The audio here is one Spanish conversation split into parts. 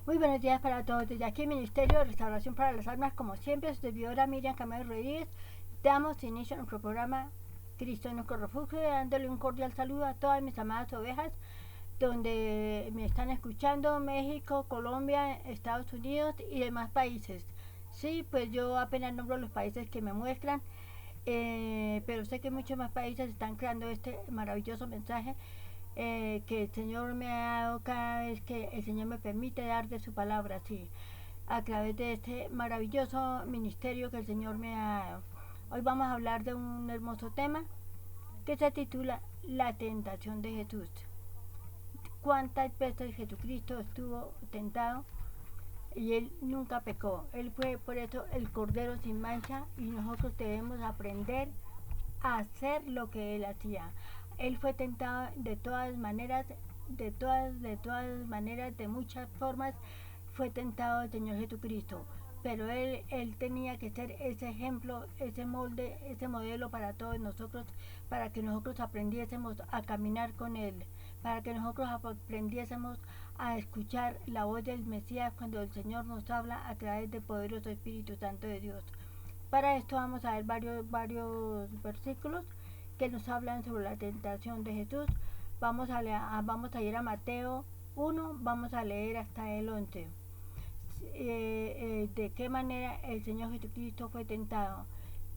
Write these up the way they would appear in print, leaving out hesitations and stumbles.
Muy buenos días para todos. Desde aquí, Ministerio de Restauración para las Almas, como siempre, su servidora Miriam Camilo Rodríguez, damos inicio a nuestro programa Cristo en nuestro refugio, dándole un cordial saludo a todas mis amadas ovejas, donde me están escuchando, México, Colombia, Estados Unidos y demás países. Sí, pues yo apenas nombro los países que me muestran, pero sé que muchos más países están creando este maravilloso mensaje que el Señor me ha dado cada vez que el Señor me permite dar de su palabra, sí, a través de este maravilloso ministerio que el Señor me ha dado. Hoy vamos a hablar de un hermoso tema que se titula La tentación de Jesús. ¿Cuántas veces Jesucristo estuvo tentado y Él nunca pecó? Él fue por eso el Cordero sin mancha y nosotros debemos aprender a hacer lo que Él hacía. Él fue tentado de todas maneras, de muchas formas, fue tentado el Señor Jesucristo. Pero él tenía que ser ese ejemplo, ese molde, ese modelo para todos nosotros, para que nosotros aprendiésemos a caminar con Él, para que nosotros aprendiésemos a escuchar la voz del Mesías cuando el Señor nos habla a través del poderoso Espíritu Santo de Dios. Para esto vamos a ver varios versículos que nos hablan sobre la tentación de Jesús. Vamos a ir a Mateo 1, vamos a leer hasta el 11. De qué manera el Señor Jesucristo fue tentado.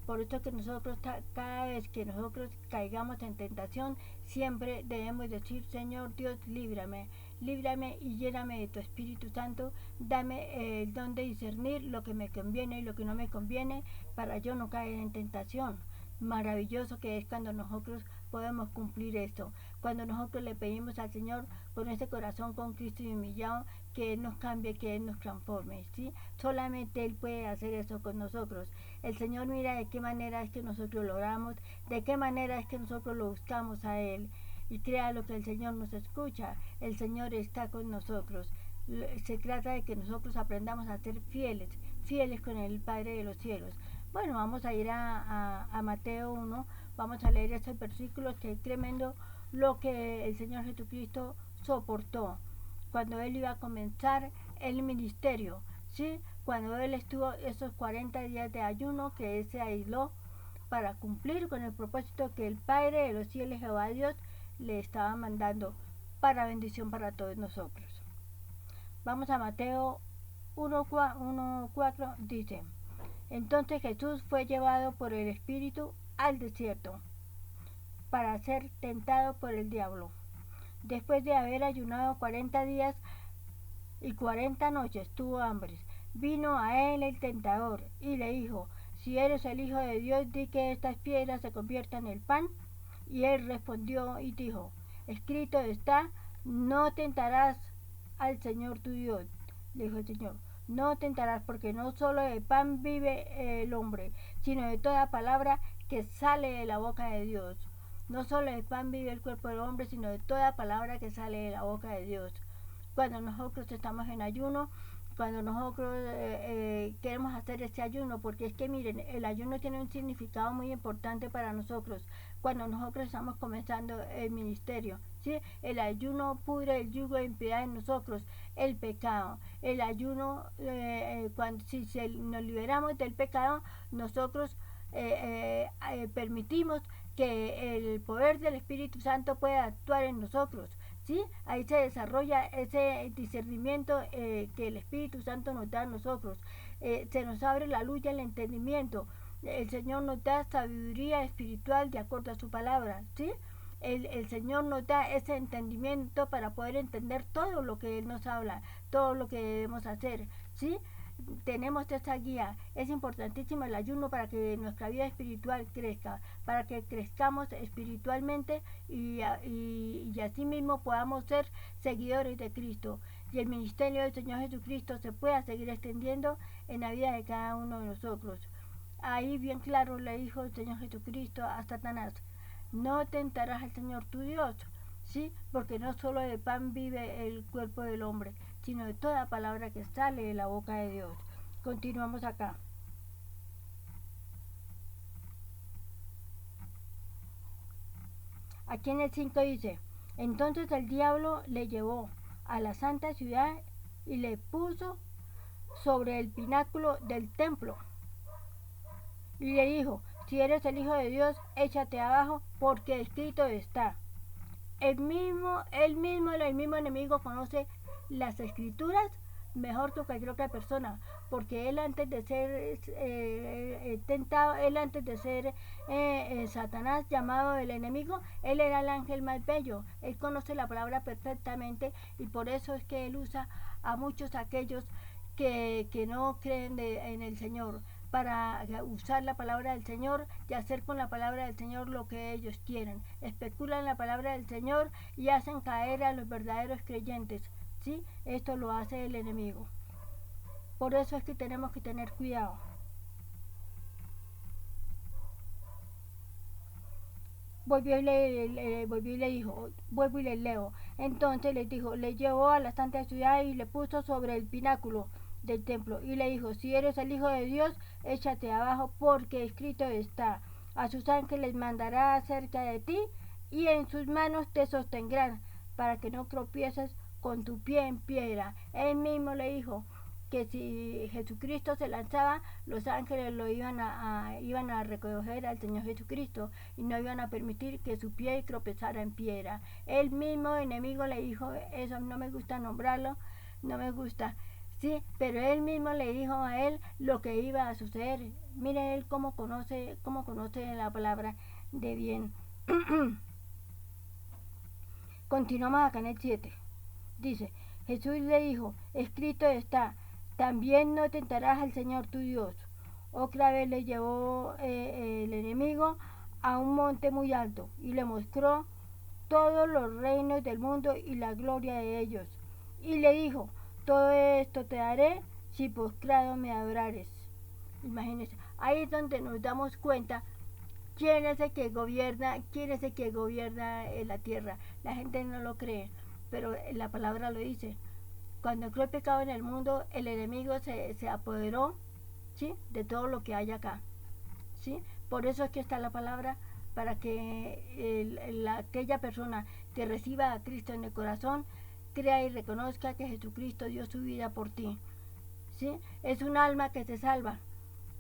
Por eso que nosotros, cada vez que nosotros caigamos en tentación, siempre debemos decir: Señor Dios, líbrame, líbrame y lléname de tu Espíritu Santo. Dame el don de discernir lo que me conviene y lo que no me conviene, para yo no caer en tentación. Maravilloso que es cuando nosotros podemos cumplir esto, cuando nosotros le pedimos al Señor con ese corazón con Cristo y humillado, que Él nos cambie, que Él nos transforme, ¿sí? Solamente Él puede hacer eso con nosotros. El Señor mira de qué manera es que nosotros lo oramos, de qué manera es que nosotros lo buscamos a Él. Y crea lo que el Señor nos escucha, el Señor está con nosotros. Se trata de que nosotros aprendamos a ser fieles, fieles con el Padre de los cielos. Bueno, vamos a ir a Mateo 1, vamos a leer estos versículos, que es tremendo lo que el Señor Jesucristo soportó cuando Él iba a comenzar el ministerio, ¿sí? Cuando Él estuvo esos 40 días de ayuno, que Él se aisló para cumplir con el propósito que el Padre de los cielos, Jehová Dios, le estaba mandando para bendición para todos nosotros. Vamos a Mateo 1:4, dice: Entonces Jesús fue llevado por el Espíritu al desierto para ser tentado por el diablo. Después de haber ayunado 40 días y 40 noches, tuvo hambre. Vino a él el tentador y le dijo: Si eres el Hijo de Dios, di que estas piedras se conviertan en pan. Y él respondió y dijo: Escrito está: No tentarás al Señor tu Dios. Le dijo el Señor: No tentarás, porque no solo de pan vive el hombre, sino de toda palabra que sale de la boca de Dios. No solo de pan vive el cuerpo del hombre, sino de toda palabra que sale de la boca de Dios. Cuando nosotros estamos en ayuno, cuando nosotros queremos hacer este ayuno, porque es que miren, el ayuno tiene un significado muy importante para nosotros. Cuando nosotros estamos comenzando el ministerio, ¿sí? El ayuno pudre el yugo de impiedad en nosotros, el pecado. El ayuno, si nos liberamos del pecado, nosotros permitimos que el poder del Espíritu Santo pueda actuar en nosotros. ¿Sí? Ahí se desarrolla ese discernimiento que el Espíritu Santo nos da a nosotros. Se nos abre la luz y el entendimiento. El Señor nos da sabiduría espiritual de acuerdo a su palabra. ¿Sí? El Señor nos da ese entendimiento para poder entender todo lo que Él nos habla, todo lo que debemos hacer. ¿Sí? Tenemos esta guía. Es importantísimo el ayuno para que nuestra vida espiritual crezca, para que crezcamos espiritualmente y así mismo podamos ser seguidores de Cristo, y el ministerio del Señor Jesucristo se pueda seguir extendiendo en la vida de cada uno de nosotros. Ahí bien claro le dijo el Señor Jesucristo a Satanás: No tentarás al Señor tu Dios, ¿sí? Porque no solo de pan vive el cuerpo del hombre, sino de toda palabra que sale de la boca de Dios. Continuamos acá. Aquí en el 5 dice: Entonces el diablo le llevó a la santa ciudad y le puso sobre el pináculo del templo. Y le dijo, si eres el Hijo de Dios, échate abajo, porque escrito está. El mismo enemigo conoce las escrituras mejor que cualquier otra persona, porque él antes de ser tentado, él antes de ser Satanás llamado el enemigo, él era el ángel más bello. Él conoce la palabra perfectamente y por eso es que él usa a muchos aquellos que no creen en el Señor, para usar la palabra del Señor y hacer con la palabra del Señor lo que ellos quieren. Especulan la palabra del Señor y hacen caer a los verdaderos creyentes. ¿Sí? Esto lo hace el enemigo. Por eso es que tenemos que tener cuidado. Volvió y le dijo, vuelvo y le leo. Entonces le dijo, le llevó a la santa ciudad y le puso sobre el pináculo del templo y le dijo, si eres el Hijo de Dios, échate abajo, porque escrito está, a sus ángeles mandará acerca de ti y en sus manos te sostendrán, para que no tropieces con tu pie en piedra. Él mismo le dijo que si Jesucristo se lanzaba, los ángeles lo iban a recoger al Señor Jesucristo y no iban a permitir que su pie tropezara en piedra. El mismo enemigo le dijo, eso no me gusta nombrarlo, no me gusta, sí, pero él mismo le dijo a él lo que iba a suceder. Mire él cómo conoce la palabra de bien. Continuamos acá en el 7. Dice, Jesús le dijo, escrito está, también no tentarás al Señor tu Dios. Otra vez le llevó el enemigo a un monte muy alto y le mostró todos los reinos del mundo y la gloria de ellos. Y le dijo, todo esto te daré si postrado me adorares. Imagínense, ahí es donde nos damos cuenta quién es el que gobierna la tierra. La gente no lo cree, pero la palabra lo dice. Cuando entró el pecado en el mundo, el enemigo se apoderó, ¿sí?, de todo lo que hay acá, ¿sí? Por eso es que está la palabra, para que aquella persona que reciba a Cristo en el corazón crea y reconozca que Jesucristo dio su vida por ti, ¿sí? Es un alma que se salva.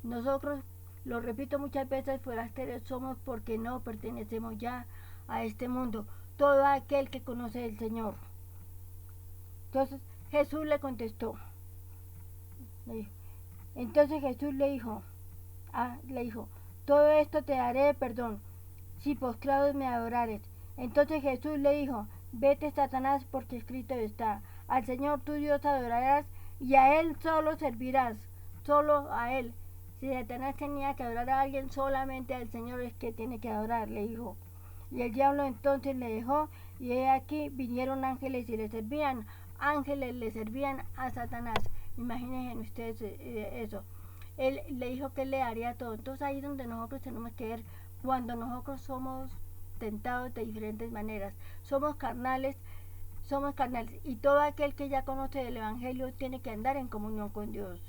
Nosotros, lo repito muchas veces, forasteros somos porque no pertenecemos ya a este mundo. Todo aquel que conoce al Señor. Entonces Jesús le contestó. Entonces Jesús le dijo, todo esto te daré perdón, si postrados me adorares. Entonces Jesús le dijo, vete Satanás, porque escrito está, al Señor tu Dios adorarás y a Él solo servirás, solo a Él. Si Satanás tenía que adorar a alguien, solamente al Señor es que tiene que adorar, le dijo. Y el diablo entonces le dejó, y he aquí vinieron ángeles y le servían. Ángeles le servían a Satanás. Imagínense ustedes eso. Él le dijo que le haría todo. Entonces ahí es donde nosotros tenemos que ver, cuando nosotros somos tentados de diferentes maneras. Somos carnales, y todo aquel que ya conoce el Evangelio tiene que andar en comunión con Dios.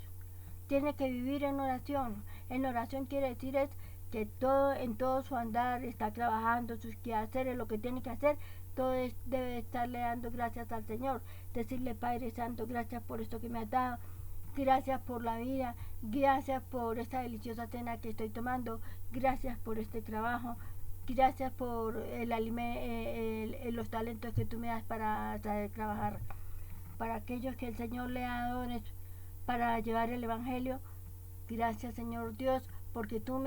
Tiene que vivir en oración. En oración quiere decir es que en todo su andar está trabajando, sus quehaceres, lo que tiene que hacer, debe estarle dando gracias al Señor. Decirle, Padre Santo, gracias por esto que me has dado. Gracias por la vida, gracias por esta deliciosa cena que estoy tomando, gracias por este trabajo, gracias por los talentos que tú me das para saber trabajar. Para aquellos que el Señor le ha dado dones para llevar el Evangelio, gracias Señor Dios, porque tú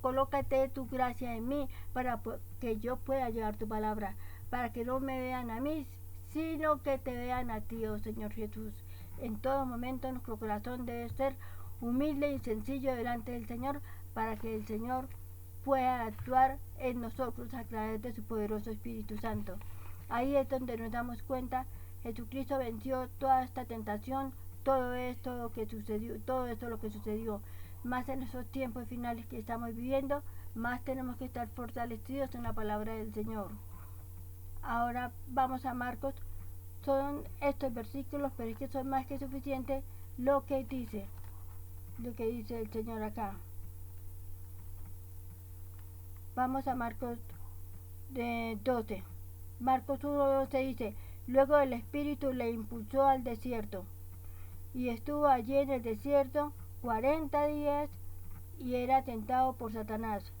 colócate tu gracia en mí para que yo pueda llevar tu palabra, para que no me vean a mí, sino que te vean a ti, oh Señor Jesús. En todo momento nuestro corazón debe ser humilde y sencillo delante del Señor, para que el Señor pueda actuar en nosotros a través de su poderoso Espíritu Santo. Ahí es donde nos damos cuenta, Jesucristo venció toda esta tentación, todo esto lo que sucedió. Más en esos tiempos finales que estamos viviendo, más tenemos que estar fortalecidos en la palabra del Señor. Ahora vamos a Marcos. Son estos versículos, pero es que son más que suficientes lo que dice el Señor acá. Vamos a Marcos 12. Marcos 1:12 dice, luego el Espíritu le impulsó al desierto. y estuvo allí en el desierto 40 días y era tentado por Satanás.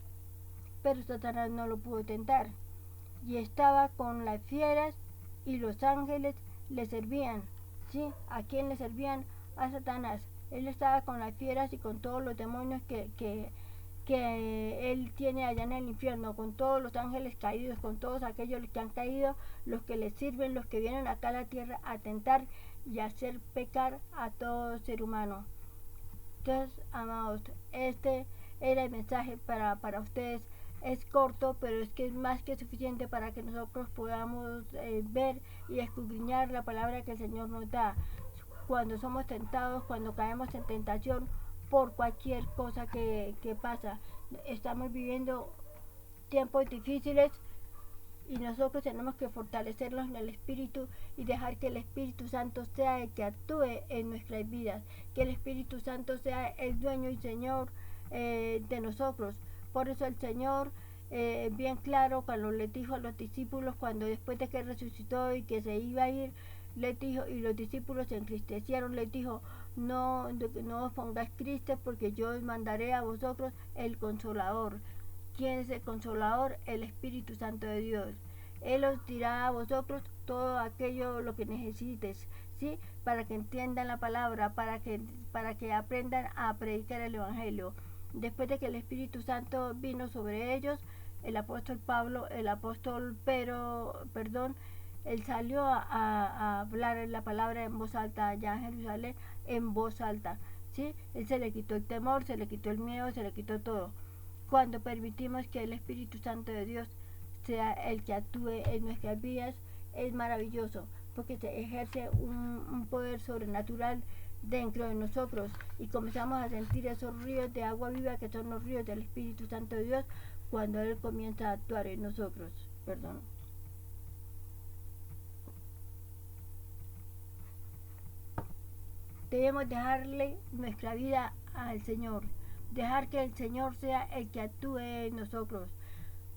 Pero Satanás no lo pudo tentar, y estaba con las fieras y los ángeles le servían. ¿Sí? ¿A quién le servían? A Satanás. Él estaba con las fieras y con todos los demonios que él tiene allá en el infierno, con todos los ángeles caídos, con todos aquellos que han caído, los que les sirven, los que vienen acá a la tierra a tentar y a hacer pecar a todo ser humano. Entonces, amados, este era el mensaje para ustedes. Es corto, pero es que es más que suficiente para que nosotros podamos ver y escudriñar la palabra que el Señor nos da. Cuando somos tentados, cuando caemos en tentación por cualquier cosa que pasa. Estamos viviendo tiempos difíciles y nosotros tenemos que fortalecernos en el Espíritu y dejar que el Espíritu Santo sea el que actúe en nuestras vidas, que el Espíritu Santo sea el dueño y Señor de nosotros. Por eso el Señor, bien claro, cuando les dijo a los discípulos, cuando después de que resucitó y que se iba a ir, les dijo, y los discípulos se entristecieron, les dijo, no os pongáis tristes porque yo os mandaré a vosotros el Consolador. ¿Quién es el Consolador? El Espíritu Santo de Dios. Él os dirá a vosotros todo aquello lo que necesites, ¿sí? Para que entiendan la palabra, para que aprendan a predicar el Evangelio. Después de que el Espíritu Santo vino sobre ellos, el apóstol Pedro, él salió a hablar la palabra en voz alta allá en Jerusalén, en voz alta, ¿sí? Él se le quitó el temor, se le quitó el miedo, se le quitó todo. Cuando permitimos que el Espíritu Santo de Dios sea el que actúe en nuestras vidas, es maravilloso, porque se ejerce un poder sobrenatural dentro de nosotros y comenzamos a sentir esos ríos de agua viva que son los ríos del Espíritu Santo de Dios cuando Él comienza a actuar en nosotros. Perdón. Debemos dejarle nuestra vida al Señor, dejar que el Señor sea el que actúe en nosotros,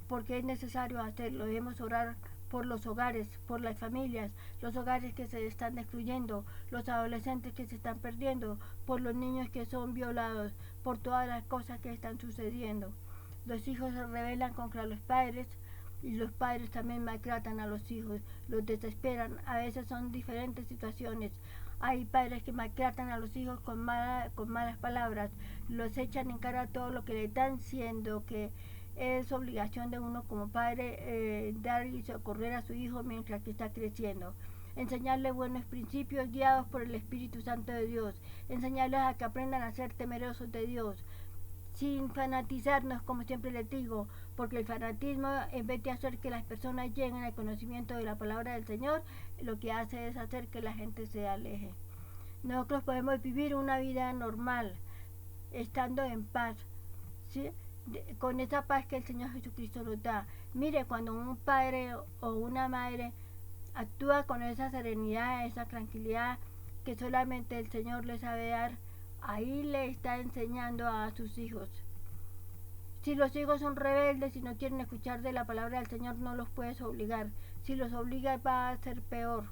porque es necesario hacerlo. Debemos orar por los hogares, por las familias, los hogares que se están destruyendo, los adolescentes que se están perdiendo, por los niños que son violados, por todas las cosas que están sucediendo. Los hijos se rebelan contra los padres y los padres también maltratan a los hijos, los desesperan. A veces son diferentes situaciones. Hay padres que maltratan a los hijos con malas palabras, los echan en cara todo lo que le están siendo, que es obligación de uno como padre dar y socorrer a su hijo mientras que está creciendo. Enseñarle buenos principios guiados por el Espíritu Santo de Dios. Enseñarles a que aprendan a ser temerosos de Dios, sin fanatizarnos, como siempre les digo, porque el fanatismo, en vez de hacer que las personas lleguen al conocimiento de la palabra del Señor, lo que hace es hacer que la gente se aleje. Nosotros podemos vivir una vida normal, estando en paz, ¿sí? Con esa paz que el Señor Jesucristo nos da. Mire, cuando un padre o una madre actúa con esa serenidad, esa tranquilidad que solamente el Señor le sabe dar, ahí le está enseñando a sus hijos. Si los hijos son rebeldes y no quieren escuchar de la palabra del Señor, no los puedes obligar. Si los obligas va a ser peor.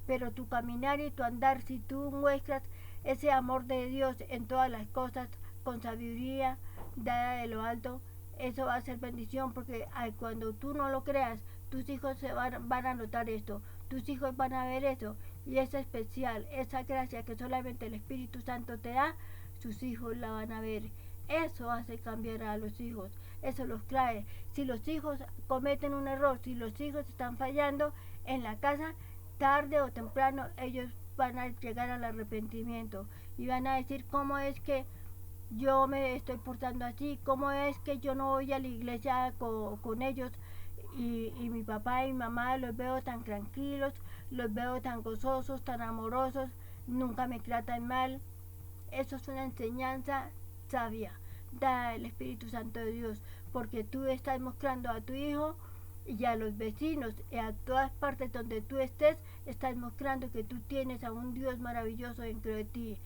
Pero tu caminar y tu andar, si tú muestras ese amor de Dios en todas las cosas, con sabiduría dada de lo alto, eso va a ser bendición, porque cuando tú no lo creas, tus hijos van a notar esto, tus hijos van a ver eso, y es especial, esa gracia que solamente el Espíritu Santo te da, sus hijos la van a ver. Eso hace cambiar a los hijos, eso los trae. Si los hijos cometen un error, si los hijos están fallando en la casa, tarde o temprano ellos van a llegar al arrepentimiento y van a decir, ¿cómo es que yo me estoy portando así? ¿Cómo es que yo no voy a la iglesia con ellos? Y mi papá y mi mamá los veo tan tranquilos, los veo tan gozosos, tan amorosos, nunca me tratan mal. Eso es una enseñanza sabia, da el Espíritu Santo de Dios, porque tú estás mostrando a tu hijo y a los vecinos y a todas partes donde tú estés, estás mostrando que tú tienes a un Dios maravilloso dentro de ti,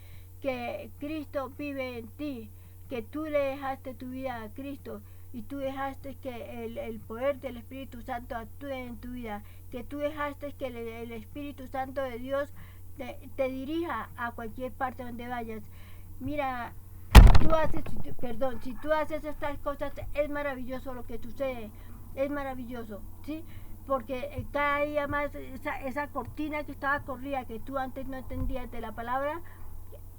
que Cristo vive en ti, que tú le dejaste tu vida a Cristo y tú dejaste que el poder del Espíritu Santo actúe en tu vida, que tú dejaste que el Espíritu Santo de Dios te dirija a cualquier parte donde vayas. Mira, si tú haces estas cosas, es maravilloso lo que sucede, es maravilloso, ¿sí? Porque cada día más esa cortina que estaba corrida, que tú antes no entendías de la palabra,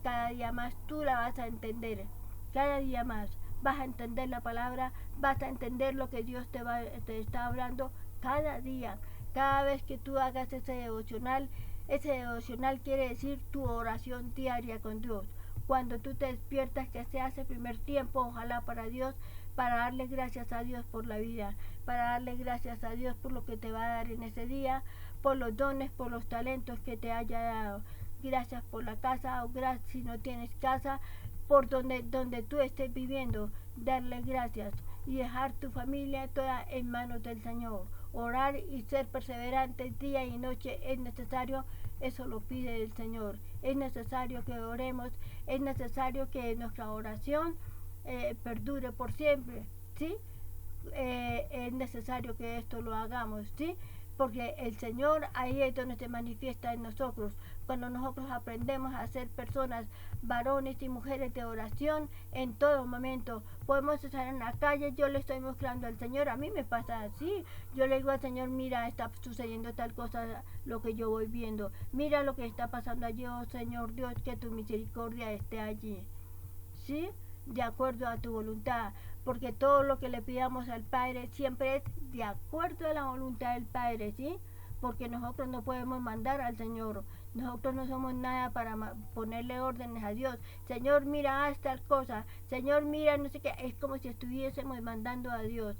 cada día más tú la vas a entender, cada día más vas a entender la palabra, vas a entender lo que Dios te está hablando cada día, cada vez que tú hagas ese devocional quiere decir tu oración diaria con Dios. Cuando tú te despiertas, que se hace primer tiempo, ojalá para Dios, para darle gracias a Dios por la vida, para darle gracias a Dios por lo que te va a dar en ese día, por los dones, por los talentos que te haya dado. Gracias por la casa, o gracias si no tienes casa, por donde tú estés viviendo, darle gracias y dejar tu familia toda en manos del Señor. Orar y ser perseverantes día y noche es necesario, eso lo pide el Señor. Es necesario que oremos, es necesario que nuestra oración perdure por siempre, ¿sí? Es necesario que esto lo hagamos, ¿sí? Porque el Señor ahí es donde se manifiesta en nosotros. Cuando nosotros aprendemos a ser personas, varones y mujeres de oración en todo momento. Podemos estar en la calle, yo le estoy mostrando al Señor, a mí me pasa así. Yo le digo al Señor, mira, está sucediendo tal cosa, lo que yo voy viendo. Mira lo que está pasando allí, oh Señor Dios, que tu misericordia esté allí. ¿Sí? De acuerdo a tu voluntad, porque todo lo que le pidamos al Padre siempre es de acuerdo a la voluntad del Padre, ¿sí? Porque nosotros no podemos mandar al Señor, nosotros no somos nada para ponerle órdenes a Dios. Señor, mira, haz tal cosa, Señor, mira, no sé qué, es como si estuviésemos mandando a Dios.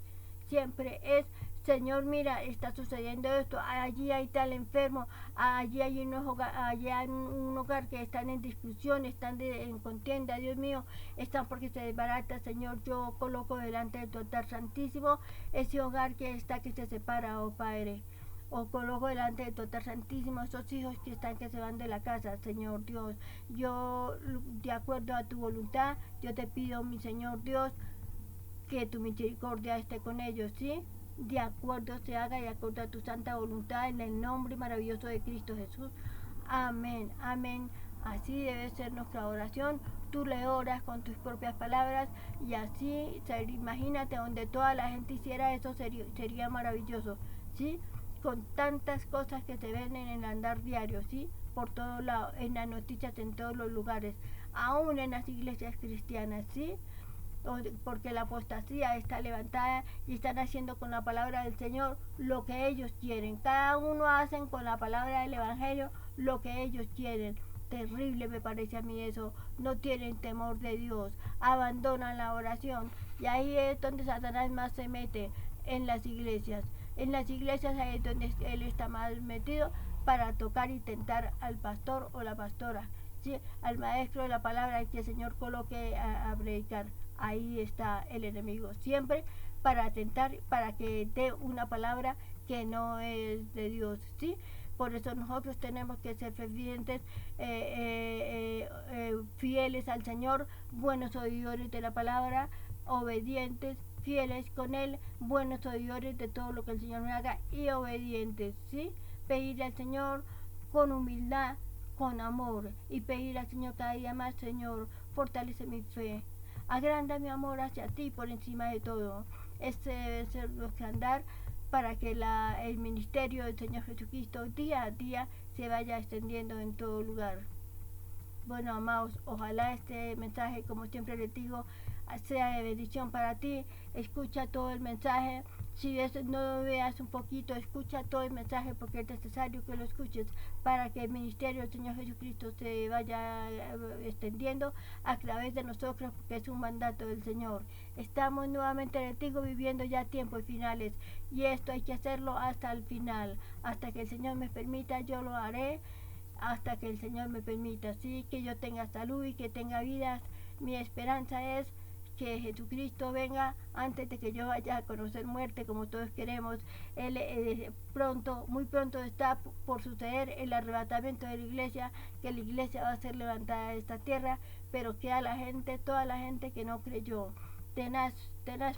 Siempre es, Señor, mira, está sucediendo esto, allí hay tal enfermo, allí hay un hogar que están en discusión, están en contienda, Dios mío, están porque se desbarata, Señor, yo coloco delante de tu altar santísimo ese hogar que se separa, oh Padre. O coloco delante de tu altar santísimo esos hijos que se van de la casa, Señor Dios. Yo, de acuerdo a tu voluntad, yo te pido, mi Señor Dios, que tu misericordia esté con ellos, ¿sí? De acuerdo se haga, de acuerdo a tu santa voluntad, en el nombre maravilloso de Cristo Jesús. Amén, amén. Así debe ser nuestra oración. Tú le oras con tus propias palabras y así, imagínate, donde toda la gente hiciera eso, sería maravilloso, ¿sí? Con tantas cosas que se ven en el andar diario, ¿sí? Por todos lados, en las noticias, en todos los lugares, aún en las iglesias cristianas, ¿sí? Porque la apostasía está levantada y están haciendo con la palabra del Señor lo que ellos quieren. Cada uno hacen con la palabra del Evangelio lo que ellos quieren. Terrible me parece a mí eso. No tienen temor de Dios, abandonan la oración y ahí es donde Satanás más se mete, en las iglesias. En las iglesias ahí es donde él está más metido para tocar y tentar al pastor o la pastora, ¿sí? Al maestro de la palabra que el Señor coloque a predicar. Ahí está el enemigo, siempre para tentar, para que dé una palabra que no es de Dios, ¿sí? Por eso nosotros tenemos que ser fieles al Señor, buenos oidores de la palabra, obedientes, fieles con Él, buenos oidores de todo lo que el Señor me haga y obedientes, ¿sí? Pedirle al Señor con humildad, con amor y pedirle al Señor cada día más, Señor, fortalece mi fe. Agranda mi amor hacia ti por encima de todo. Este debe ser nuestro andar para que el ministerio del Señor Jesucristo día a día se vaya extendiendo en todo lugar. Bueno, amados, ojalá este mensaje, como siempre les digo, sea de bendición para ti. Escucha todo el mensaje. Si no veas un poquito, escucha todo el mensaje porque es necesario que lo escuches para que el ministerio del Señor Jesucristo se vaya extendiendo a través de nosotros porque es un mandato del Señor. Estamos nuevamente, les digo, viviendo ya tiempos finales y esto hay que hacerlo hasta el final. Hasta que el Señor me permita, yo lo haré. Hasta que el Señor me permita, sí, que yo tenga salud y que tenga vida. Mi esperanza es que Jesucristo venga antes de que yo vaya a conocer muerte como todos queremos. Él muy pronto está por suceder el arrebatamiento de la iglesia, que la iglesia va a ser levantada de esta tierra, pero queda toda la gente que no creyó, tenaz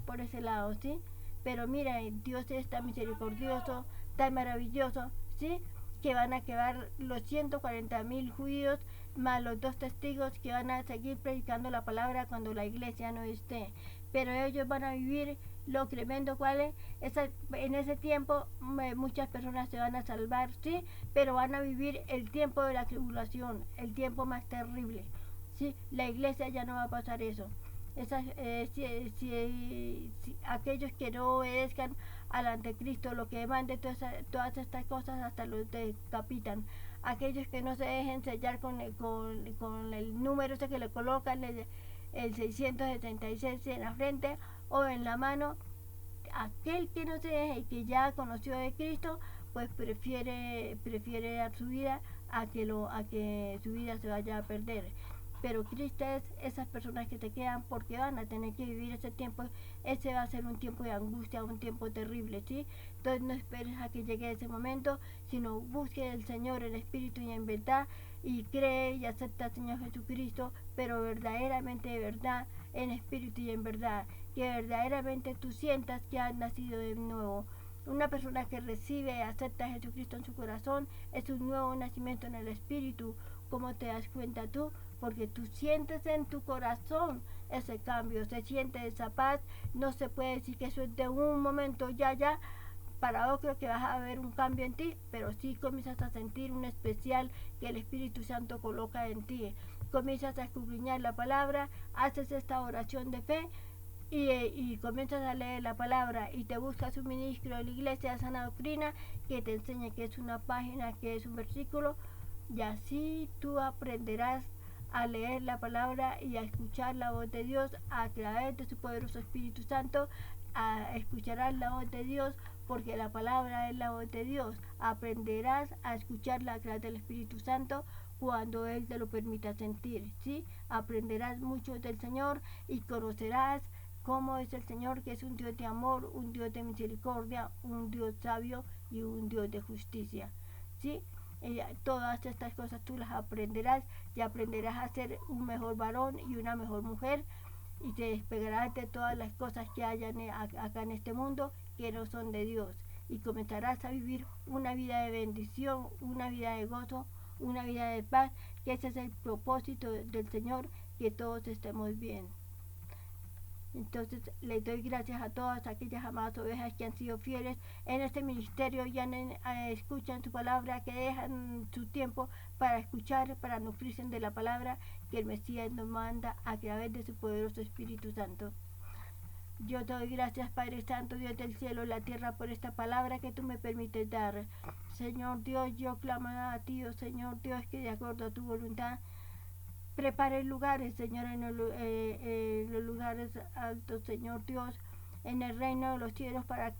por ese lado, ¿sí? Pero mira, Dios es tan misericordioso, tan maravilloso, ¿sí? que van a quedar los 140.000 judíos más los 2 testigos que van a seguir predicando la palabra cuando la iglesia no esté. Pero ellos van a vivir lo tremendo cual es, en ese tiempo muchas personas se van a salvar, sí, pero van a vivir el tiempo de la tribulación, el tiempo más terrible, sí, la iglesia ya no va a pasar eso. Aquellos que no obedezcan al anticristo, lo que mande todas estas cosas, hasta los decapitan. Aquellos que no se dejen sellar con el número ese que le colocan, el 666 en la frente o en la mano, aquel que no se deje y que ya conoció de Cristo, pues prefiere dar su vida a que su vida se vaya a perder. Pero Cristo es esas personas que se quedan porque van a tener que vivir ese tiempo. Ese va a ser un tiempo de angustia, un tiempo terrible, ¿sí? Entonces no esperes a que llegue ese momento, sino busque al Señor en espíritu y en verdad, y cree y acepta al Señor Jesucristo, pero verdaderamente de verdad, en espíritu y en verdad, que verdaderamente tú sientas que has nacido de nuevo. Una persona que recibe y acepta a Jesucristo en su corazón es un nuevo nacimiento en el espíritu. ¿Cómo te das cuenta tú? Porque tú sientes en tu corazón ese cambio, se siente esa paz. No se puede decir que eso es de un momento ya para otro que vas a ver un cambio en ti, pero sí comienzas a sentir un especial que el Espíritu Santo coloca en ti. Comienzas a escudriñar la palabra, haces esta oración de fe y comienzas a leer la palabra y te buscas un ministro de la iglesia de sana doctrina que te enseñe qué es una página, qué es un versículo, y así tú aprenderás a leer la palabra y a escuchar la voz de Dios a través de su poderoso Espíritu Santo. Escucharás la voz de Dios porque la palabra es la voz de Dios. Aprenderás a escucharla a través del Espíritu Santo cuando Él te lo permita sentir, ¿sí? Aprenderás mucho del Señor y conocerás cómo es el Señor, que es un Dios de amor, un Dios de misericordia, un Dios sabio y un Dios de justicia, ¿sí? Todas estas cosas tú las aprenderás y aprenderás a ser un mejor varón y una mejor mujer, y te despegarás de todas las cosas que hayan acá en este mundo que no son de Dios, y comenzarás a vivir una vida de bendición, una vida de gozo, una vida de paz, que ese es el propósito del Señor, que todos estemos bien. Entonces les doy gracias a todas aquellas amadas ovejas que han sido fieles en este ministerio y escuchan su palabra, que dejan su tiempo para escuchar, para nutrirse de la palabra que el Mesías nos manda a través de su poderoso Espíritu Santo. Yo te doy gracias, Padre Santo, Dios del cielo y la tierra, por esta palabra que tú me permites dar. Señor Dios, yo clamo a ti, oh Señor Dios, que de acuerdo a tu voluntad prepare lugares, Señor, en los lugares altos, Señor Dios, en el reino de los cielos, para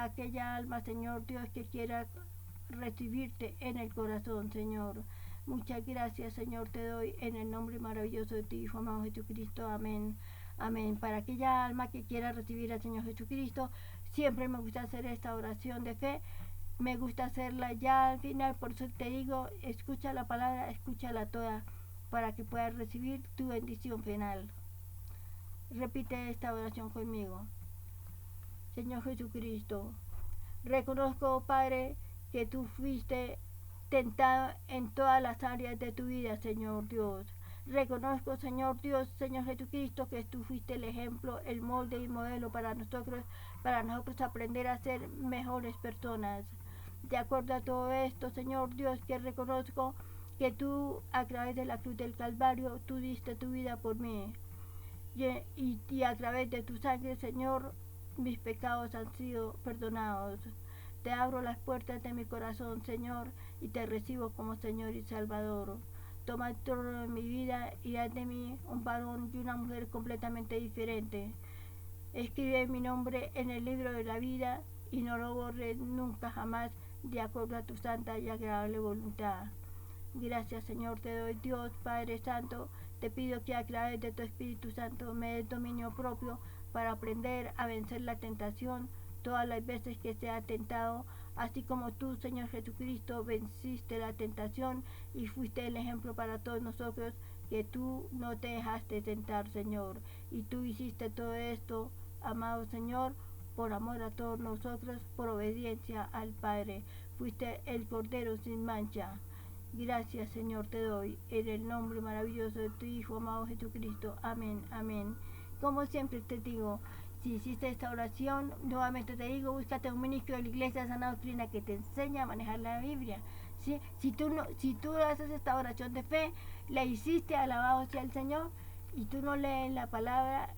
aquella alma, Señor Dios, que quiera recibirte en el corazón, Señor. Muchas gracias, Señor, te doy en el nombre maravilloso de tu Hijo amado Jesucristo. Amén. Amén. Para aquella alma que quiera recibir al Señor Jesucristo, siempre me gusta hacer esta oración de fe. Me gusta hacerla ya al final, por eso te digo, escucha la palabra, escúchala toda, para que puedas recibir tu bendición final. Repite esta oración conmigo. Señor Jesucristo, reconozco, Padre, que tú fuiste tentado en todas las áreas de tu vida, Señor Dios. Reconozco, Señor Dios, Señor Jesucristo, que tú fuiste el ejemplo, el molde y modelo para nosotros aprender a ser mejores personas. De acuerdo a todo esto, Señor Dios, que reconozco que tú, a través de la cruz del Calvario, tú diste tu vida por mí. Y a través de tu sangre, Señor, mis pecados han sido perdonados. Te abro las puertas de mi corazón, Señor, y te recibo como Señor y Salvador. Toma el trono de mi vida y haz de mí un varón y una mujer completamente diferente. Escribe mi nombre en el libro de la vida y no lo borres nunca jamás, de acuerdo a tu santa y agradable voluntad. Gracias, Señor, te doy, Dios Padre Santo. Te pido que a través de tu Espíritu Santo me des dominio propio para aprender a vencer la tentación todas las veces que sea tentado, así como tú, Señor Jesucristo, venciste la tentación y fuiste el ejemplo para todos nosotros, que tú no te dejaste tentar, Señor, y tú hiciste todo esto, amado Señor, por amor a todos nosotros, por obediencia al Padre. fuiste el Cordero sin mancha. Gracias, Señor, te doy en el nombre maravilloso de tu Hijo amado Jesucristo. Amén, amén. Como siempre te digo, si hiciste esta oración, nuevamente te digo, búscate un ministro de la Iglesia de Sana Doctrina que te enseñe a manejar la Biblia. ¿Sí? Si tú haces esta oración de fe, la hiciste, alabado sea el Señor, y tú no lees la palabra,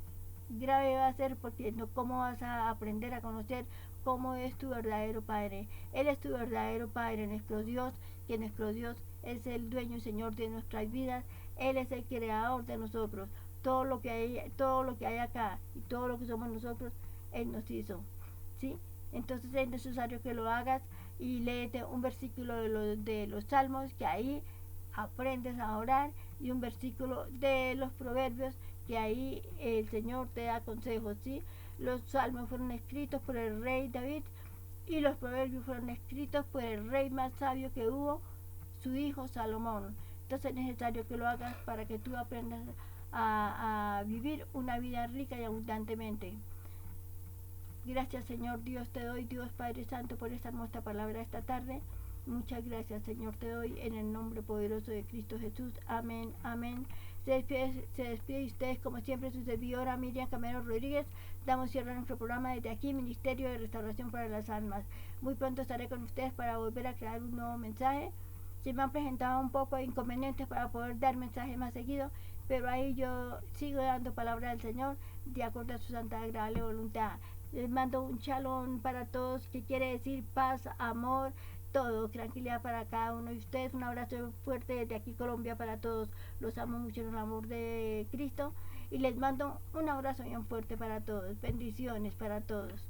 grave va a ser, porque no, ¿cómo vas a aprender a conocer cómo es tu verdadero Padre? Él es tu verdadero Padre, nuestro Dios, que nuestro Dios es el dueño y Señor de nuestras vidas. Él es el creador de nosotros. Todo lo que hay acá y todo lo que somos nosotros, Él nos hizo, ¿sí? Entonces es necesario que lo hagas y léete un versículo de los Salmos, que ahí aprendes a orar, y un versículo de los Proverbios, que ahí el Señor te da consejos, ¿sí? Los Salmos fueron escritos por el rey David y los Proverbios fueron escritos por el rey más sabio que hubo, su hijo Salomón. Entonces es necesario que lo hagas para que tú aprendas a vivir una vida rica y abundantemente. Gracias, Señor Dios, te doy, Dios Padre Santo, por esta hermosa palabra esta tarde. Muchas gracias, Señor, te doy en el nombre poderoso de Cristo Jesús. Amén, amén. Se despide de ustedes como siempre su servidora Miriam Camero Rodríguez. Damos cierre a nuestro programa desde aquí, Ministerio de Restauración para las Almas. Muy pronto estaré con ustedes para volver a crear un nuevo mensaje. Se me han presentado un poco de inconvenientes para poder dar mensajes más seguidos, pero ahí yo sigo dando palabra del Señor de acuerdo a su santa agradable voluntad. Les mando un shalom para todos, que quiere decir paz, amor, todo, tranquilidad para cada uno de ustedes. Un abrazo fuerte desde aquí Colombia para todos. Los amo mucho en el amor de Cristo y les mando un abrazo bien fuerte para todos. Bendiciones para todos.